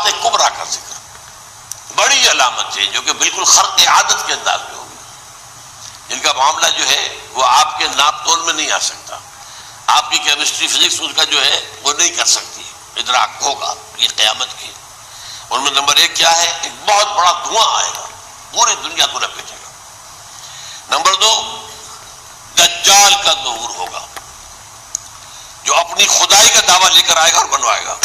علامات کبریٰ کا ذکر، بڑی علامت ہے جو کہ بالکل خرق عادت کے انداز میں ہوگی، جن کا معاملہ جو ہے وہ آپ کے ناپ تول میں نہیں آ سکتا، آپ کی کیمسٹری فزکس اس کا جو ہے وہ نہیں کر سکتی، ادراک ہوگا یہ قیامت کی۔ ان میں نمبر 1 کیا ہے؟ ایک بہت بڑا دھواں آئے گا، پوری دنیا کو لپیٹے گا۔ نمبر 2 دجال کا ظہور ہوگا، جو اپنی خدائی کا دعویٰ لے کر آئے گا اور بنوائے گا،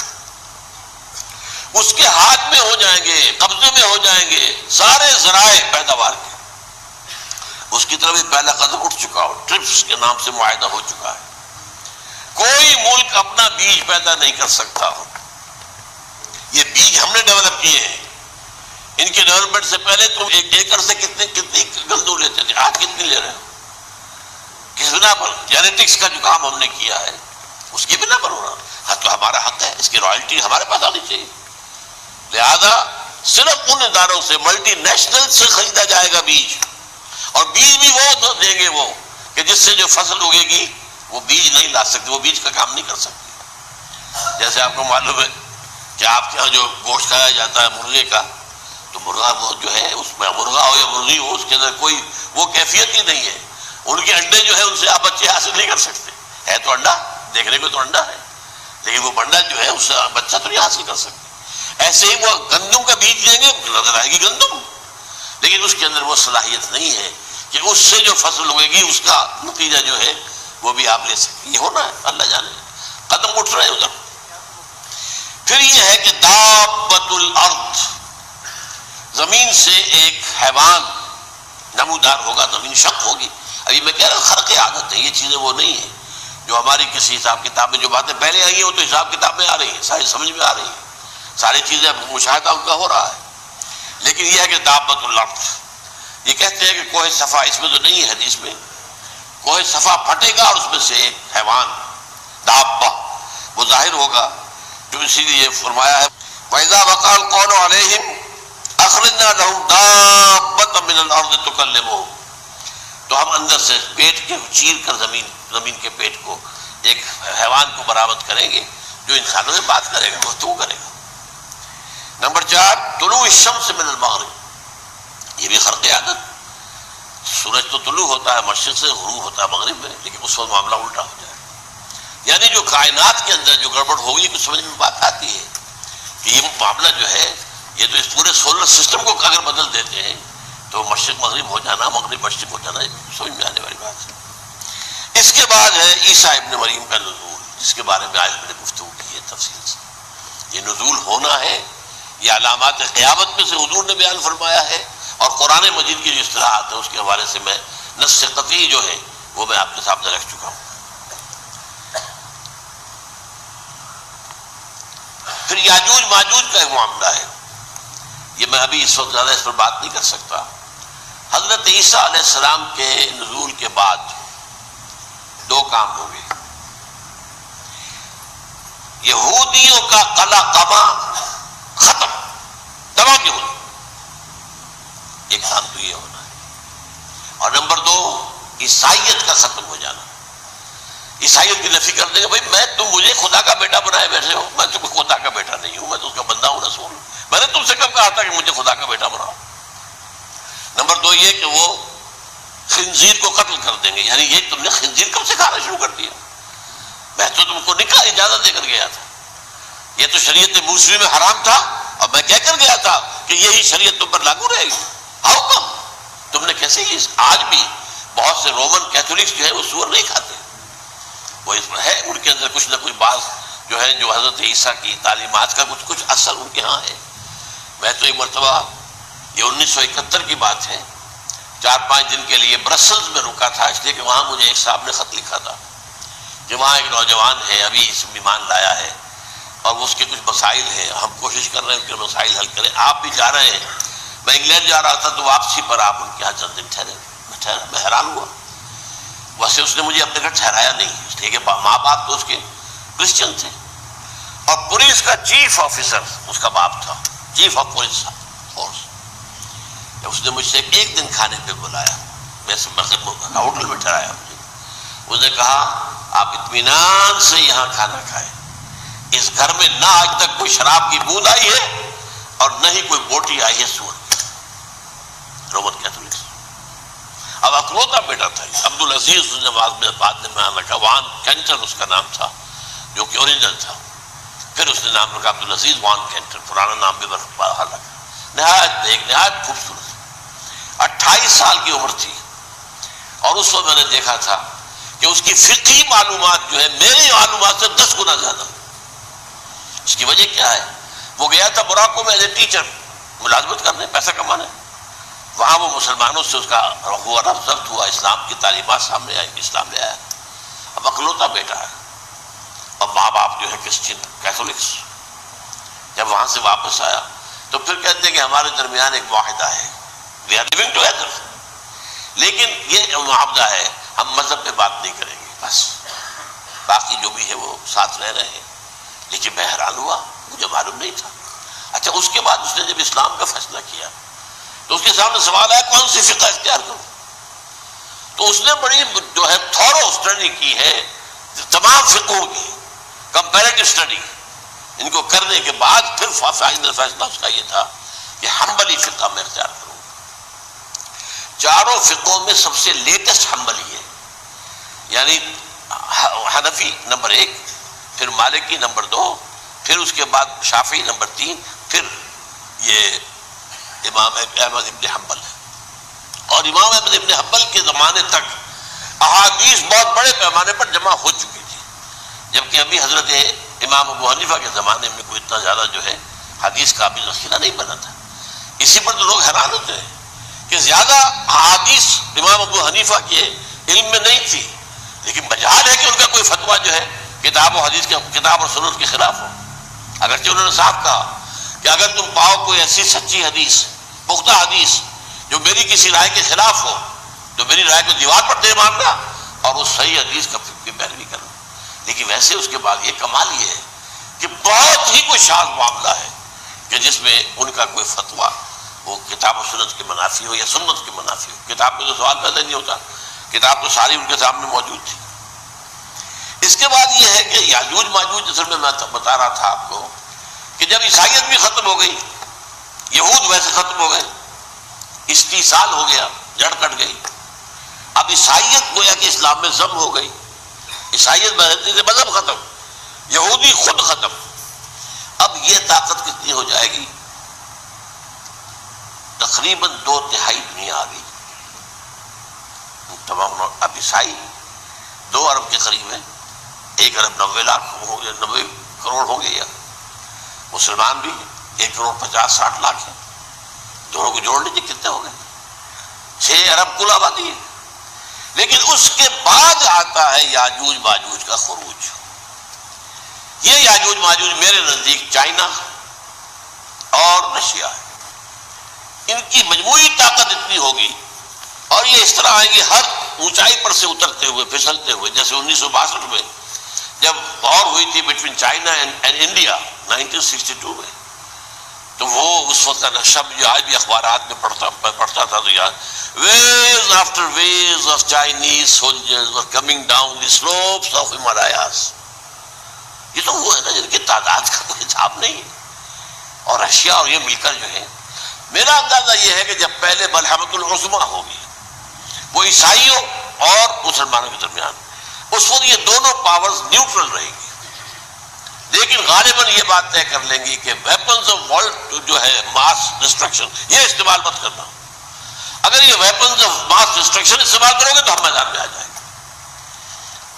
اس کے ہاتھ میں ہو جائیں گے، قبضے میں ہو جائیں گے سارے ذرائع پیداوار کے۔ اس کی طرف پہلا قدم اٹھ چکا ہو، ٹرپس کے نام سے معاہدہ ہو چکا ہے۔ کوئی ملک اپنا بیج پیدا نہیں کر سکتا ہو، یہ بیج ہم نے ڈیولپ کیے ہیں۔ ان کے ڈیولپمنٹ سے پہلے تم ایک ایکڑ سے کتنی گندم لیتے تھے، آج کتنی لے رہے ہو؟ کس بنا پر؟ جینیٹکس کا جو کام ہم نے کیا ہے اس کی بنا پر ہو رہا۔ ہاں تو ہمارا حق ہے، اس کی رائلٹی ہمارے پاس آنی چاہیے۔ لہذا صرف ان اداروں سے، ملٹی نیشنل سے خریدا جائے گا بیج، اور بیج بھی وہ دیں گے وہ کہ جس سے جو فصل اگے گی وہ بیج نہیں لا سکتے، وہ بیج کا کام نہیں کر سکتے۔ جیسے آپ کو معلوم ہے کہ آپ کے یہاں جو گوشت کھایا جاتا ہے مرغے کا، تو مرغا وہ جو ہے اس میں مرغا ہو یا مرغی ہو، اس کے اندر کوئی وہ کیفیت ہی نہیں ہے۔ ان کے انڈے جو ہے ان سے آپ بچے حاصل نہیں کر سکتے، ہے تو انڈا، دیکھنے کو تو انڈا ہے، لیکن وہ بنڈا جو ہے اس سے بچہ تو نہیں حاصل کر سکتے۔ ایسے ہی وہ گندم کا بیج دیں گے، نظر آئے گی گندم، لیکن اس کے اندر وہ صلاحیت نہیں ہے کہ اس سے جو فصل ہوئے گی اس کا نتیجہ جو ہے وہ بھی آپ لے سکتے۔ یہ ہونا ہے، اللہ جانے، قدم اٹھ رہے ہیں ادھر۔ پھر یہ ہے کہ دابۃ الارض، زمین سے ایک حیوان نمودار ہوگا، زمین شق ہوگی۔ ابھی میں کہہ رہا ہوں خرق عادت ہے، یہ چیزیں وہ نہیں ہیں جو ہماری کسی حساب کتاب میں جو باتیں پہلے آئی ہیں وہ تو حساب کتاب میں آ رہی ہیں، ساری سمجھ میں آ رہی ہیں، ساری چیزیں مشاہدہ ان کا ہو رہا ہے۔ لیکن یہ ہے کہ دابۃ الارض، یہ کہتے ہیں کہ کوہ صفا، اس میں تو نہیں ہے حدیث میں، کوہ صفا پھٹے گا اور اس میں سے ایک حیوان دابہ وہ ظاہر ہوگا، جو اسی لیے فرمایا ہے وَإِذَا وَقَعَ الْقَوْلُ عَلَيْهِمْ أَخْرَجْنَا لَهُمْ دَابَّةً مِّنَ الْأَرْضِ تُكَلِّمُهُمْ، تو ہم اندر سے پیٹ کے چیر کر زمین کے پیٹ کو ایک حیوان کو برآمد کریں گے جو انسانوں سے بات کرے گا، گفتگو کرے گا۔ نمبر 4 طلوع الشمس من المغرب، یہ بھی خرق عادت، سورج تو طلوع ہوتا ہے مشرق سے، غروب ہوتا ہے مغرب میں، لیکن اس وقت معاملہ الٹا ہو جائے، یعنی جو کائنات کے اندر جو گڑبڑ ہوگی کچھ سمجھ میں بات آتی ہے کہ یہ معاملہ جو ہے یہ تو اس پورے سولر سسٹم کو اگر بدل دیتے ہیں تو مشرق مغرب ہو جانا، مغرب مشرق ہو جانا سمجھ میں آنے والی بات ہے۔ اس کے بعد ہے عیسیٰ ابن مریم کا نزول، جس کے بارے میں آج میں نے گفتگو کی ہے تفصیل سے۔ یہ نزول ہونا ہے، یہ علامات قیامت میں سے حضور نے بیان فرمایا ہے، اور قرآن مجید کی جو اصطلاحات ہیں اس کے حوالے سے میں نص قطعی جو ہے وہ میں آپ کے سامنے رکھ چکا ہوں۔ پھر یاجوج ماجوج کا ایک معاملہ ہے، یہ میں ابھی اس وقت زیادہ اس پر بات نہیں کر سکتا۔ حضرت عیسیٰ علیہ السلام کے نزول کے بعد 2 کام ہو گئے، یہودیوں کا قلع قمع ختم، دبا کے ہونا، ایک کام تو یہ ہونا ہے، اور نمبر 2 عیسائیت کا ختم ہو جانا، عیسائیت کی نفی کر دیں گے، بھائی میں تم مجھے خدا کا بیٹا بنائے بیٹھے ہو، میں تم خدا کا بیٹا نہیں ہوں، میں تو اس کا بندہ ہوں، رسول ہوں، میں نے تم سے کب کہا تھا کہ مجھے خدا کا بیٹا بناؤ۔ نمبر 2 یہ کہ وہ خنزیر کو قتل کر دیں گے، یعنی یہ تم نے خنزیر کب سے کھانا شروع کر دیا، میں تو تم کو نکاح اجازت دے کر گیا تھا، یہ تو شریعت موسوی میں حرام تھا، اور میں کہہ کر گیا تھا کہ یہی شریعت تم پر لاگو رہے گی، ہاؤ کم تم نے کیسے کی؟ آج بھی بہت سے رومن کیتھولکس جو ہے وہ سور نہیں کھاتے، وہ اس میں ہے ان کے اندر کچھ نہ کچھ بات جو ہے جو حضرت عیسیٰ کی تعلیمات کا کچھ اثر ان کے ہاں ہے۔ میں تو ایک مرتبہ، یہ 1971 کی بات ہے، 4-5 دن کے لیے برسلز میں رکا تھا، اس لیے کہ وہاں مجھے ایک صاحب نے خط لکھا تھا کہ وہاں ایک نوجوان ہے ابھی اس میں ایمان لایا ہے اور اس کے کچھ مسائل ہیں، ہم کوشش کر رہے ہیں ان کے مسائل حل کریں، آپ بھی جا رہے ہیں۔ میں انگلینڈ جا رہا تھا تو واپسی پر آپ ان کے یہاں چند دن ٹھہرے، میں حیران ہوا، ویسے اس نے مجھے اپنے گھر ٹھہرایا نہیں، اس لیے کہ ماں باپ تو اس کے کرسچن تھے، اور پولیس کا چیف آفیسر اس کا باپ تھا، چیف آف پولیس فورس۔ اس نے مجھ سے 1 دن کھانے پہ بلایا، میں ہوٹل میں ٹھہرایا مجھے، اس نے کہا آپ اطمینان سے یہاں کھانا کھائیں، اس گھر میں نہ آج تک کوئی شراب کی بوند آئی ہے اور نہ ہی کوئی بوٹی آئی ہے سور کی، رومن کیتھولکس۔ اب اکلوتا بیٹا تھا عبدالعزیز، نے بعد میں نام رکھا، وان کینٹر اس کا نام تھا جو کہ اوریجنل تھا، پھر اس نے نام رکھا عبدالعزیز وان کینٹر، پرانا نام بھی باہر رکھا۔ نہایت نیک، نہایت خوبصورت، 28 سال کی عمر تھی، اور اس وقت میں نے دیکھا تھا کہ اس کی فقہی معلومات جو ہے میری معلومات سے 10 گنا زیادہ۔ اس کی وجہ کیا ہے؟ وہ گیا تھا موراکو میں ایز اے ٹیچر، ملازمت کرنے، پیسہ کمانے، وہاں وہ مسلمانوں سے اس کا ہوا ربط ضبط ہوا، اسلام کی تعلیمات سامنے آئی، اسلام لے آیا۔ اب اکلوتا بیٹا ہے، اور ماں باپ جو ہے کرسچن کیتھولکس۔ جب وہاں سے واپس آیا تو پھر کہتے ہیں کہ ہمارے درمیان ایک معاہدہ ہے، وی آر لیونگ ٹوگیدر، لیکن یہ معاہدہ ہے ہم مذہب پہ بات نہیں کریں گے، بس باقی جو بھی ہے وہ ساتھ رہ رہے ہیں۔ لیکن میں حیران ہوا، مجھے معلوم نہیں تھا۔ اچھا، اس کے بعد اس نے جب اسلام کا فیصلہ کیا تو اس کے سامنے سوال آیا کون سی فقہ اختیار کروں؟ تو اس نے بڑی جو ہے تھورو اسٹڈی کی ہے تمام فقہوں کی، کمپیریٹو اسٹڈی، ان کو کرنے کے بعد پھر فائنل فیصلہ اس کا یہ تھا کہ حنبلی فقہ میں اختیار کروں۔ چاروں فقہوں میں سب سے لیٹسٹ حنبلی ہے، یعنی حنفی نمبر 1، پھر مالکی نمبر 2، پھر اس کے بعد شافعی نمبر 3، پھر یہ امام احمد ابن حنبل ہے۔ اور امام احمد ابن حنبل کے زمانے تک احادیث بہت بڑے پیمانے پر جمع ہو چکی تھی، جبکہ ابھی حضرت امام ابو حنیفہ کے زمانے میں کوئی اتنا زیادہ جو ہے حدیث کا بھی ذخیرہ نہیں بنا تھا۔ اسی پر تو لوگ حیران ہوتے ہیں کہ زیادہ احادیث امام ابو حنیفہ کے علم میں نہیں تھی، لیکن مجال ہے کہ ان کا کوئی فتویٰ جو ہے کتاب و حدیث کے، کتاب اور سنت کے خلاف ہو۔ اگرچہ انہوں نے صاف کہا کہ اگر تم پاؤ کوئی ایسی سچی حدیث، پختہ حدیث جو میری کسی رائے کے خلاف ہو تو میری رائے کو دیوار پر دے مارنا اور اس صحیح حدیث کی پیروی کرنا۔ لیکن ویسے اس کے بعد یہ کمال یہ ہے کہ بہت ہی کوئی شاذ معاملہ ہے کہ جس میں ان کا کوئی فتویٰ وہ کتاب و سنت کے منافی ہو یا سنت کے منافی ہو۔ کتاب میں تو سوال پیدا نہیں ہوتا، کتاب تو ساری ان کے سامنے موجود تھی۔ اس کے بعد یہ ہے کہ یاجوج ماجوج، اصل میں بتا رہا تھا آپ کو کہ جب عیسائیت بھی ختم ہو گئی، یہود ویسے ختم ہو گئے، استیصال ہو گیا، جڑ کٹ گئی، اب عیسائیت گویا کہ اسلام میں ضم ہو گئی، عیسائیت سے مذہب ختم، یہودی خود ختم۔ اب یہ طاقت کتنی ہو جائے گی؟ تقریباً 2/3 دنیا آ گئی تمام۔ اب عیسائی 2 ارب کے قریب ہے، 1 ارب 90 لاکھ ہو گئے، 90 کروڑ ہو گئے، یا مسلمان بھی 1 کروڑ 50-60 لاکھ ہیں، دونوں کو جوڑ لیجیے کتنے ہو گئے؟ 6 ارب کل آبادی ہے۔ لیکن اس کے بعد آتا ہے یاجوج ماجوج کا خروج۔ یہ یاجوج ماجوج میرے نزدیک چائنا اور رشیا ہے، ان کی مجموعی طاقت اتنی ہوگی، اور یہ اس طرح آئیں گے ہر اونچائی پر سے اترتے ہوئے، پھسلتے ہوئے۔ جیسے 1962 میں جب وار ہوئی تھی بٹوین چائنا اینڈ انڈیا 1962 میں، تو وہ اس وقت کا نقشہ جو آج بھی اخبارات میں پڑھتا تھا تو یاد، waves after waves of Chinese soldiers were coming down the slopes of Himalayas۔ یہ تو وہ ہے نا جن کی تعداد کا کوئی حساب نہیں ہے۔ اور رشیا اور یہ مل کر جو ہے، میرا اندازہ یہ ہے کہ جب پہلے ملحمۃ العظمیٰ ہوگی وہ عیسائیوں اور مسلمانوں کے درمیان، اس وقت یہ دونوں پاورز نیوٹرل رہیں گی، لیکن غالباً یہ بات طے کر لیں گی کہ ویپنز آف ورلڈ جو ہے ماس ڈسٹرکشن، یہ استعمال مت کرنا۔ اگر یہ ویپنز آف ماس ڈسٹرکشن استعمال کرو گے تو ہم میدان میں آ جائیں گے۔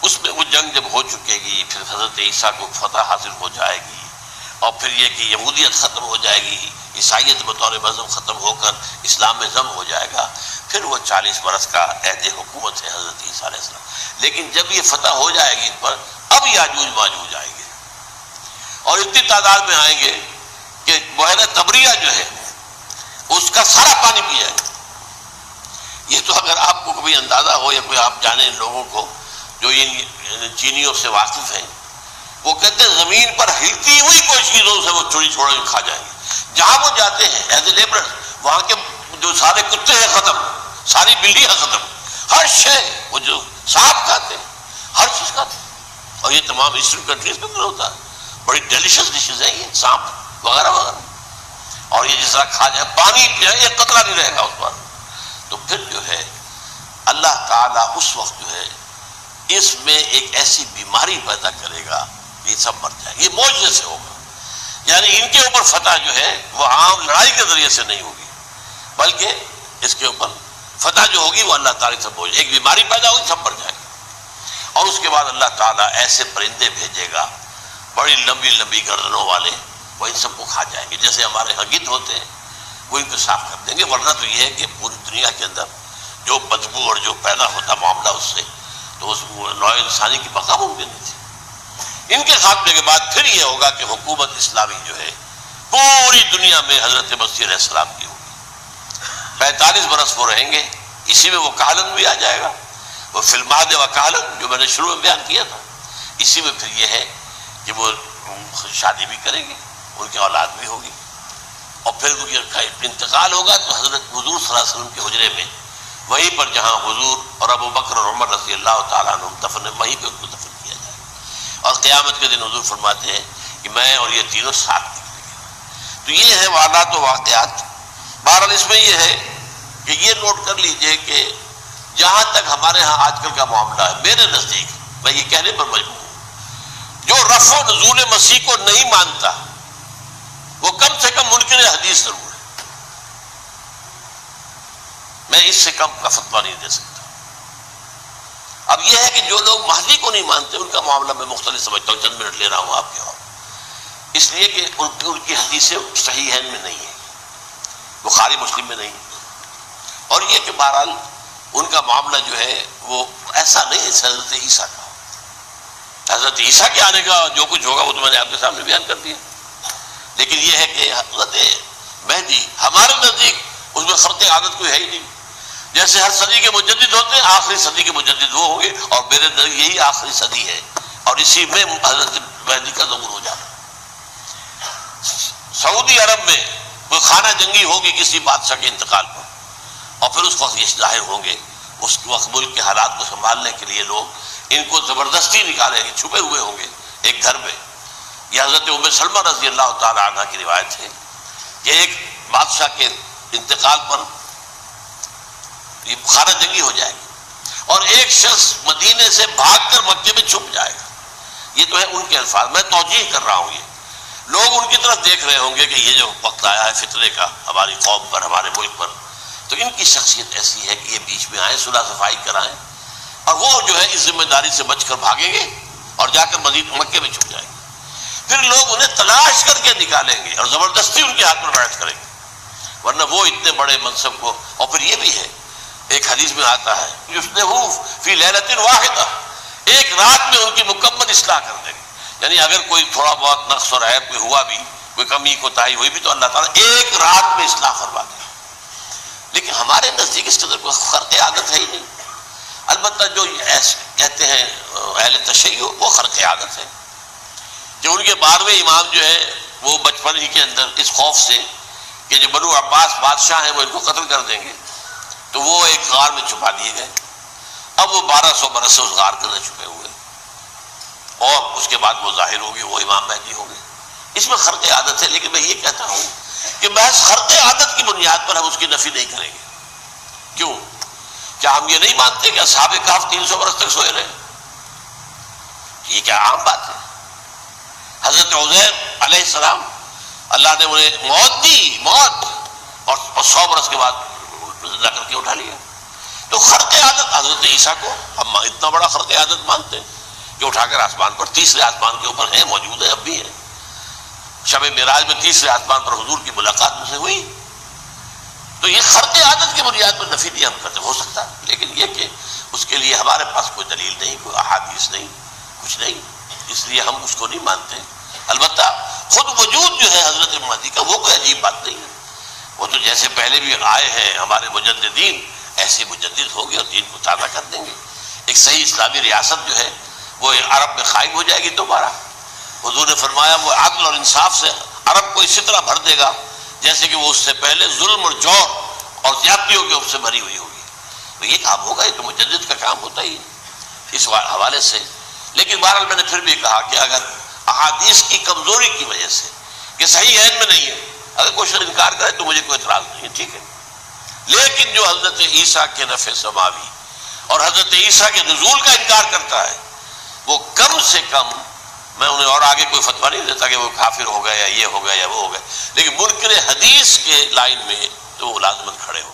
اس میں وہ جنگ جب ہو چکے گی، پھر حضرت عیسیٰ کو فتح حاصل ہو جائے گی، اور پھر یہ کہ یہودیت ختم ہو جائے گی، عیسائیت بطور مذہب ختم ہو کر اسلام میں ضم ہو جائے گا، پھر وہ 40 برس کا عہد حکومت ہے حضرت عیسیٰ علیہ السلام۔ لیکن جب یہ فتح ہو جائے گی ان پر، اب یاجوج ماجوج آئیں گے، اور اتنی تعداد میں آئیں گے کہ بحیرہ طبریہ جو ہے اس کا سارا پانی پی جائے گا۔ یہ تو اگر آپ کو کبھی اندازہ ہو یا کوئی آپ جانے ان لوگوں کو جو ان چینیوں سے واقف ہیں، وہ کہتے ہیں زمین پر ہلتی ہوئی کوئی چیزوں سے وہ چوری چھوڑ کے کھا جائیں گے۔ جہاں وہ جاتے ہیں ایز اے لیبرر، وہاں کے جو سارے کتے ہیں ختم، ساری بلیاں ختم، ہر شے وہ جو سانپ کھاتے ہیں، ہر چیز کھاتے ہیں۔ اور یہ تمام ایسٹرن کنٹریز کے اندر ہوتا ہے، بڑی ڈیلیشس ڈشز ہیں یہ سانپ وغیرہ وغیرہ۔ اور طرح کھا جائے، پانی پئے، ایک قطرہ نہیں رہے گا اس پر. تو پھر جو ہے اللہ تعالیٰ اس وقت جو ہے اس میں ایک ایسی بیماری پیدا کرے گا، یہ سب مر جائے. یہ معجزے سے ہوگا. یعنی ان کے اوپر فتح جو ہے وہ عام لڑائی کے ذریعے سے نہیں ہوگی، بلکہ اس کے اوپر فتح جو ہوگی وہ اللہ تعالیٰ سے بوجھ، ایک بیماری پیدا ہوگی، سب مر جائے گا. اور اس کے بعد اللہ تعالیٰ ایسے پرندے بھیجے گا بڑی لمبی لمبی گردنوں والے، وہ ان سب کو کھا جائیں گے. جیسے ہمارے ہاں گدھ ہوتے ہیں وہ ان کو صاف کر دیں گے. ورنہ تو یہ ہے کہ پوری دنیا کے اندر جو بدبو اور جو پیدا ہوتا معاملہ اس سے، تو اس نوع انسانی کی بقا ممکن نہیں تھی. ان کے خاتمے کے بعد پھر یہ ہوگا کہ حکومت اسلامی جو ہے پوری دنیا میں حضرت مسیح علیہ السلام کی ہوگی. 45 برس وہ رہیں گے. اسی میں وہ کہلن بھی آ جائے گا، وہ فی المہد و کہلن جو میں نے شروع میں بیان کیا تھا. اسی میں پھر یہ ہے کہ وہ شادی بھی کریں گے، ان کی اولاد بھی ہوگی، اور پھر ان کا انتقال ہوگا تو حضرت حضور صلی اللہ علیہ وسلم کے حجرے میں، وہیں پر جہاں حضور اور ابو بکر اور عمر رضی اللہ تعالیٰ عنہ دفن، وہیں پہ ان کو دفن کیا جائے گا. اور قیامت کے دن حضور فرماتے ہیں کہ میں اور یہ تینوں ساتھ نکلیں گے. تو یہ ہے واقعات و واقعات. بہرحال اس میں یہ ہے کہ یہ نوٹ کر لیجئے کہ جہاں تک ہمارے ہاں آج کل کا معاملہ ہے، میرے نزدیک میں یہ کہنے پر مجبور ہوں، جو رفع و نزول مسیح کو نہیں مانتا وہ کم سے کم منکر حدیث ضرور ہے. میں اس سے کم کا فتویٰ نہیں دے سکتا. اب یہ ہے کہ جو لوگ مہدی کو نہیں مانتے ان کا معاملہ میں مختلف سمجھتا ہوں. چند منٹ لے رہا ہوں آپ کے اور اس لیے کہ ان کی حدیثیں صحیح ہیں میں نہیں ہیں، بخاری مسلم میں نہیں. اور یہ کہ بہرحال ان کا معاملہ جو ہے وہ ایسا نہیں ہے حضرت عیسیٰ کا. حضرت عیسیٰ کے آنے کا جو کچھ ہوگا وہ تو میں نے آپ کے سامنے بیان کر دیا. لیکن یہ ہے کہ حضرت مہدی ہمارے نزدیک اس میں خرق عادت کوئی ہے ہی نہیں. جیسے ہر صدی کے مجدد ہوتے ہیں، آخری صدی کے مجدد وہ ہوں گے، اور میرے نزدیک یہی آخری صدی ہے، اور اسی میں حضرت مہدی کا ظہور ہو جانا. سعودی عرب میں کوئی خانہ جنگی ہوگی کسی بادشاہ کے انتقال پر، اور پھر اس وقت یہ ظاہر ہوں گے. اس وقت ملک کے حالات کو سنبھالنے کے لیے لوگ ان کو زبردستی نکالیں گے، چھپے ہوئے ہوں گے ایک گھر میں. یہ حضرت ام سلمہ رضی اللہ تعالی عنہ کی روایت ہے کہ ایک بادشاہ کے انتقال پر یہ خانہ جنگی ہو جائے گی اور ایک شخص مدینے سے بھاگ کر مکے میں چھپ جائے گا. یہ تو ہے ان کے الفاظ، میں توجیہ کر رہا ہوں. یہ لوگ ان کی طرف دیکھ رہے ہوں گے کہ یہ جو وقت آیا ہے فتنے کا ہماری قوم پر، ہمارے ملک پر، تو ان کی شخصیت ایسی ہے کہ یہ بیچ میں آئیں، صلح صفائی کرائیں، اور وہ جو ہے اس ذمہ داری سے بچ کر بھاگیں گے اور جا کر مکے میں چھپ جائیں گے. پھر لوگ انہیں تلاش کر کے نکالیں گے اور زبردستی ان کے ہاتھ پر بیعت کریں گے، ورنہ وہ اتنے بڑے منصب کو. اور پھر یہ بھی ہے، ایک حدیث میں آتا ہے یصلحوا فی لیلۃ واحدہ، ایک رات میں ان کی مکمل اصلاح کر دیں گے. یعنی اگر کوئی تھوڑا بہت نقص اور عیب کوئی ہوا بھی، کوئی کمی کوتاہی ہوئی بھی، تو اللہ تعالیٰ ایک رات میں اصلاح فرما دے. لیکن ہمارے نزدیک اس قدر کوئی خرق عادت ہے ہی نہیں. البتہ جو کہتے ہیں اہل تشیع وہ خرق عادت ہے کہ ان کے 12ویں امام جو ہے وہ بچپن ہی کے اندر اس خوف سے کہ جو بنو عباس بادشاہ ہیں وہ ان کو قتل کر دیں گے، تو وہ ایک غار میں چھپا دیے گئے. اب وہ 1200 برس سے اس غار کے اندر چھپے ہوئے، اور اس کے بعد وہ ظاہر ہوگی، وہ امام مہدی ہوں گے. اس میں خرق عادت ہے. لیکن میں یہ کہتا ہوں کہ محض خرق عادت کی بنیاد پر ہم اس کی نفی نہیں کریں گے. کیوں؟ کیا ہم یہ نہیں مانتے کہ اصحاب کہف 300 برس تک سوئے رہے؟ یہ کیا عام بات ہے؟ حضرت عزیر علیہ السلام اللہ نے انہیں موت دی، موت، اور 100 برس کے بعد زندہ کر کے اٹھا لیا. تو خرق عادت حضرت عیسیٰ کو ہم اتنا بڑا خرق عادت مانتے ہیں کہ اٹھا کر آسمان پر، تیسرے آسمان کے اوپر ہیں، موجود ہے، اب بھی ہے. شب معراج میں تیسرے آسمان پر حضور کی ملاقات میں سے ہوئی. تو یہ خرق عادت کی بنیاد پر نفی نہیں ہم کرتے. ہو سکتا ہے، لیکن یہ کہ اس کے لیے ہمارے پاس کوئی دلیل نہیں، کوئی احادیث نہیں، کچھ نہیں، اس لیے ہم اس کو نہیں مانتے. البتہ خود وجود جو ہے حضرت مہدی کا وہ کوئی عجیب بات نہیں ہے. وہ تو جیسے پہلے بھی آئے ہیں ہمارے مجددین، ایسے مجدد ہو گئے اور دین کو تازہ کر دیں گے. ایک صحیح اسلامی ریاست جو ہے وہ عرب میں قائم ہو جائے گی دوبارہ. حضور نے فرمایا وہ عدل اور انصاف سے عرب کو اسی طرح بھر دے گا جیسے کہ وہ اس سے پہلے ظلم اور جور اور زیادتیوں کے سے بھری ہوئی ہوگی. تو یہ کام ہوگا، یہ تو مجدد کا کام ہوتا ہی ہے اس حوالے سے. لیکن بہرحال میں نے پھر بھی کہا کہ اگر احادیث کی کمزوری کی وجہ سے کہ صحیح عین میں نہیں ہے، اگر کوئی شخص انکار کرے تو مجھے کوئی اعتراض نہیں ہے، ٹھیک ہے، لیکن جو حضرت عیسیٰ کے نفع سماوی اور حضرت عیسیٰ کے نزول کا انکار کرتا ہے وہ کم سے کم، میں انہیں اور آگے کوئی فتویٰ نہیں دیتا کہ وہ کافر ہو گئے یا یہ ہو گیا یا وہ ہو گیا، لیکن منکر حدیث کے لائن میں تو وہ لازماً کھڑے ہو۔